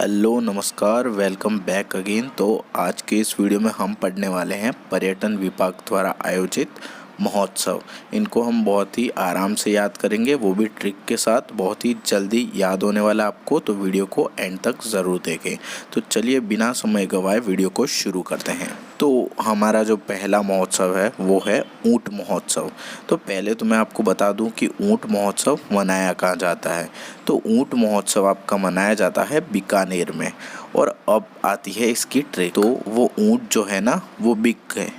Hello नमस्कार, welcome back again. तो आज के इस वीडियो में हम पढ़ने वाले हैं पर्यटन विभाग द्वारा आयोजित महोत्सव। इनको हम बहुत ही आराम से याद करेंगे, वो भी ट्रिक के साथ, बहुत ही जल्दी याद होने वाला आपको। तो वीडियो को एंड तक ज़रूर देखें। तो चलिए बिना समय गंवाए वीडियो को शुरू करते हैं। तो हमारा जो पहला महोत्सव है वो है ऊंट महोत्सव। तो पहले तो मैं आपको बता दूं कि ऊंट महोत्सव मनाया कहाँ जाता है। तो ऊंट महोत्सव आपका मनाया जाता है बीकानेर में। और अब आती है इसकी ट्रिक। तो वो ऊंट जो है ना वो बिक गए,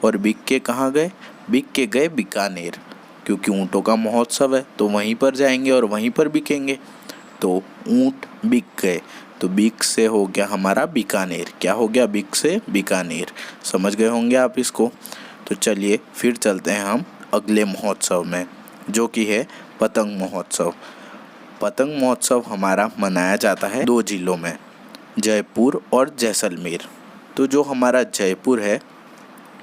और बिक के कहाँ गए? बिक के गए बीकानेर, क्योंकि ऊँटों का महोत्सव है तो वहीं पर जाएंगे और वहीं पर बिकेंगे। तो ऊँट बिक गए, तो बिक से हो गया हमारा बीकानेर। क्या हो गया? बिक से बीकानेर। समझ गए होंगे आप इसको। तो चलिए फिर चलते हैं हम अगले महोत्सव में, जो कि है पतंग महोत्सव। पतंग महोत्सव हमारा मनाया जाता है 2 जिलों में, जयपुर और जैसलमेर। तो जो हमारा जयपुर है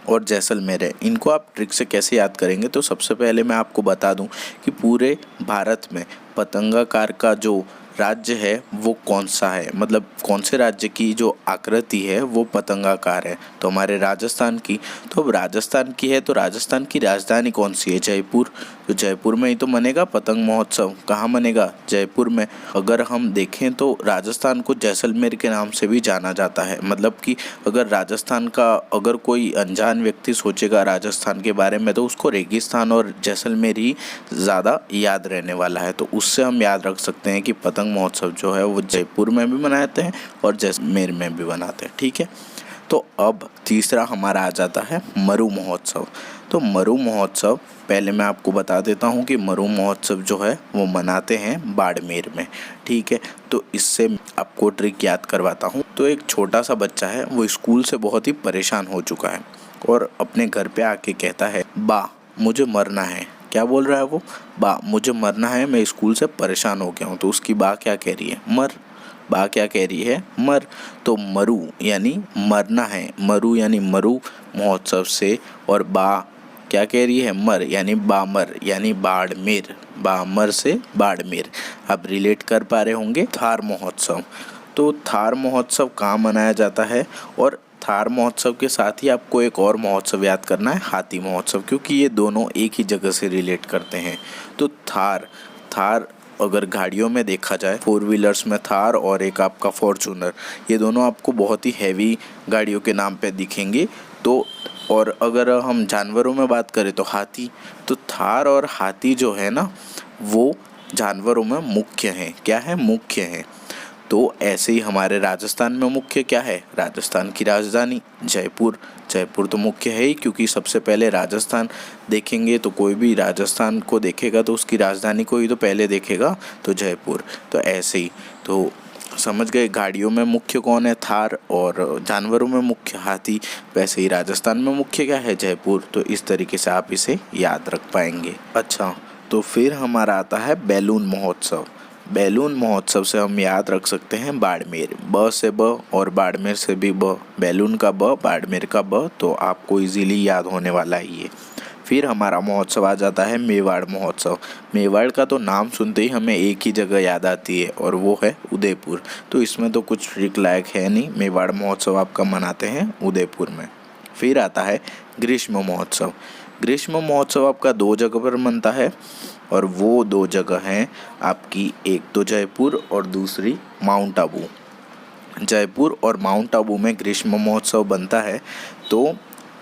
और जैसलमेर है, इनको आप ट्रिक से कैसे याद करेंगे? तो सबसे पहले मैं आपको बता दूं कि पूरे भारत में पतंगाकार का जो राज्य है वो कौन सा है, मतलब कौन से राज्य की जो आकृति है वो पतंगाकार है। तो हमारे राजस्थान की। तो अब राजस्थान की है तो राजस्थान की राजधानी कौन सी है? जयपुर। तो जयपुर में ही तो मनेगा पतंग महोत्सव। कहाँ मनेगा? जयपुर में। अगर हम देखें तो राजस्थान को जैसलमेर के नाम से भी जाना जाता है। मतलब कि अगर राजस्थान का अगर कोई अनजान व्यक्ति सोचेगा राजस्थान के बारे में, तो उसको रेगिस्तान और जैसलमेर ही ज़्यादा याद रहने वाला है। तो उससे हम याद रख सकते हैं कि पतंग महोत्सव जो है वो जयपुर में भी मनाते हैं और जैसलमेर में भी मनाते हैं। ठीक है। तो अब तीसरा हमारा आ जाता है मरु महोत्सव। तो मरु महोत्सव पहले मैं आपको बता देता हूँ कि मरु महोत्सव जो है वो मनाते हैं बाड़मेर में। ठीक है। तो इससे आपको ट्रिक याद करवाता हूँ। तो एक छोटा सा बच्चा है, वो स्कूल से बहुत ही परेशान हो चुका है और अपने घर पे आके कहता है, बा मुझे मरना है। क्या बोल रहा है वो? बा मुझे मरना है, मैं स्कूल से परेशान हो गया हूँ। तो उसकी बा क्या कह रही है? मर। बा क्या कह रही है? मर। तो मरु यानी मरना है, मरु यानी मरु महोत्सव से, और बा क्या कह रही है? मर, यानी बामर यानी बाड़मेर। बामर से बाड़मेर। आप रिलेट कर पा रहे होंगे। थार महोत्सव। तो थार महोत्सव कहाँ मनाया जाता है? और थार महोत्सव के साथ ही आपको एक और महोत्सव याद करना है, हाथी महोत्सव, क्योंकि ये दोनों एक ही जगह से रिलेट करते हैं। तो थार अगर गाड़ियों में देखा जाए, 4 व्हीलर्स में थार और एक आपका फॉर्च्यूनर, ये दोनों आपको बहुत ही हैवी गाड़ियों के नाम पे दिखेंगे। तो और अगर हम जानवरों में बात करें तो हाथी। तो थार और हाथी जो है ना वो जानवरों में मुख्य हैं। क्या है? मुख्य हैं। तो ऐसे ही हमारे राजस्थान में मुख्य क्या है? राजस्थान की राजधानी जयपुर। जयपुर तो मुख्य है ही, क्योंकि सबसे पहले राजस्थान देखेंगे तो कोई भी राजस्थान को देखेगा तो उसकी राजधानी को ही तो पहले देखेगा, तो जयपुर। तो ऐसे ही तो समझ गए, गाड़ियों में मुख्य कौन है? थार, और जानवरों में मुख्य हाथी। वैसे ही राजस्थान में मुख्य क्या है? जयपुर। तो इस तरीके से आप इसे याद रख पाएंगे। अच्छा, तो फिर हमारा आता है बैलून महोत्सव। बैलून महोत्सव से हम याद रख सकते हैं बाड़मेर। ब से ब और बाड़मेर से भी ब। बैलून का ब, बाड़मेर का ब, तो आपको इजीली याद होने वाला है ये। फिर हमारा महोत्सव आ जाता है मेवाड़ महोत्सव। मेवाड़ का तो नाम सुनते ही हमें एक ही जगह याद आती है, और वो है उदयपुर। तो इसमें तो कुछ ट्रिक लायक है नहीं। मेवाड़ महोत्सव आपका मनाते हैं उदयपुर में। फिर आता है ग्रीष्म महोत्सव। ग्रीष्म महोत्सव आपका 2 जगह पर मनता है, और वो 2 जगह हैं आपकी, एक तो जयपुर और दूसरी माउंट आबू। जयपुर और माउंट आबू में ग्रीष्म महोत्सव बनता है। तो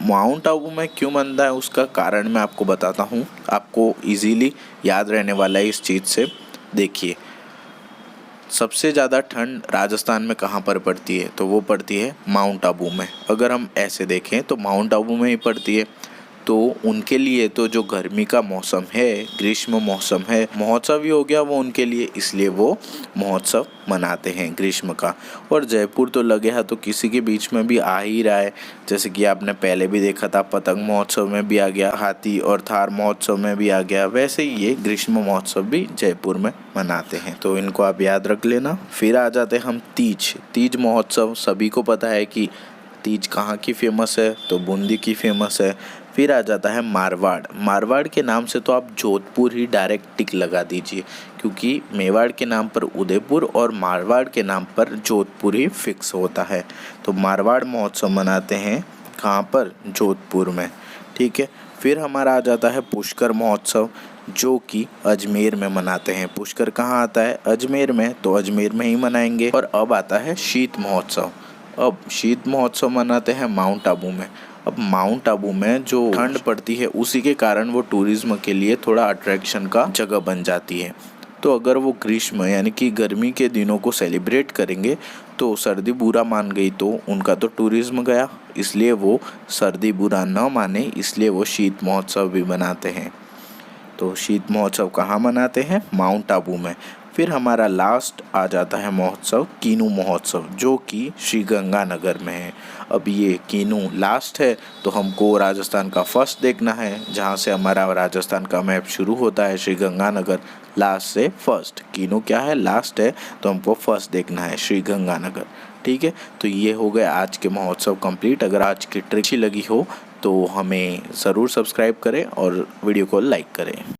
माउंट आबू में क्यों बनता है उसका कारण मैं आपको बताता हूँ, आपको इजीली याद रहने वाला है इस चीज़ से। देखिए, सबसे ज़्यादा ठंड राजस्थान में कहाँ पर पड़ती है? तो वो पड़ती है माउंट आबू में। अगर हम ऐसे देखें तो माउंट आबू में ही पड़ती है। तो उनके लिए तो जो गर्मी का मौसम है, ग्रीष्म मौसम है, महोत्सव ही हो गया वो उनके लिए, इसलिए वो महोत्सव मनाते हैं ग्रीष्म का। और जयपुर तो लगे हाथ तो किसी के बीच में भी आ ही रहा है, जैसे कि आपने पहले भी देखा था, पतंग महोत्सव में भी आ गया हाथी, और थार महोत्सव में भी आ गया। वैसे ही ये ग्रीष्म महोत्सव भी जयपुर में मनाते हैं, तो इनको आप याद रख लेना। फिर आ जाते हैं हम तीज महोत्सव। सभी को पता है कि तीज कहाँ की फेमस है? तो बूंदी की फेमस है। फिर आ जाता है मारवाड़। मारवाड़ के नाम से तो आप जोधपुर ही डायरेक्ट टिक लगा दीजिए, क्योंकि मेवाड़ के नाम पर उदयपुर और मारवाड़ के नाम पर जोधपुर ही फिक्स होता है। तो मारवाड़ महोत्सव मनाते हैं कहाँ पर? जोधपुर में। ठीक है। फिर हमारा आ जाता है पुष्कर महोत्सव, जो कि अजमेर में मनाते हैं। पुष्कर कहाँ आता है? अजमेर में, तो अजमेर में ही मनाएंगे। और अब आता है शीत महोत्सव। अब शीत महोत्सव मनाते हैं माउंट आबू में। अब माउंट आबू में जो ठंड पड़ती है उसी के कारण वो टूरिज्म के लिए थोड़ा अट्रैक्शन का जगह बन जाती है। तो अगर वो ग्रीष्म यानी कि गर्मी के दिनों को सेलिब्रेट करेंगे तो सर्दी बुरा मान गई तो उनका तो टूरिज्म गया, इसलिए वो सर्दी बुरा न माने इसलिए वो शीत महोत्सव भी मनाते हैं। तो शीत महोत्सव कहाँ मनाते हैं? माउंट आबू में। फिर हमारा लास्ट आ जाता है महोत्सव कीनू महोत्सव, जो कि श्री गंगानगर में है। अब ये कीनू लास्ट है तो हमको राजस्थान का फर्स्ट देखना है, जहाँ से हमारा राजस्थान का मैप शुरू होता है श्री गंगानगर, लास्ट से फर्स्ट। कीनू क्या है? लास्ट है, तो हमको फर्स्ट देखना है श्री गंगानगर। ठीक है। तो ये हो गए आज के महोत्सव कंप्लीट। अगर आज की ट्रिक अच्छी लगी हो तो हमें ज़रूर सब्सक्राइब करें और वीडियो को लाइक करें।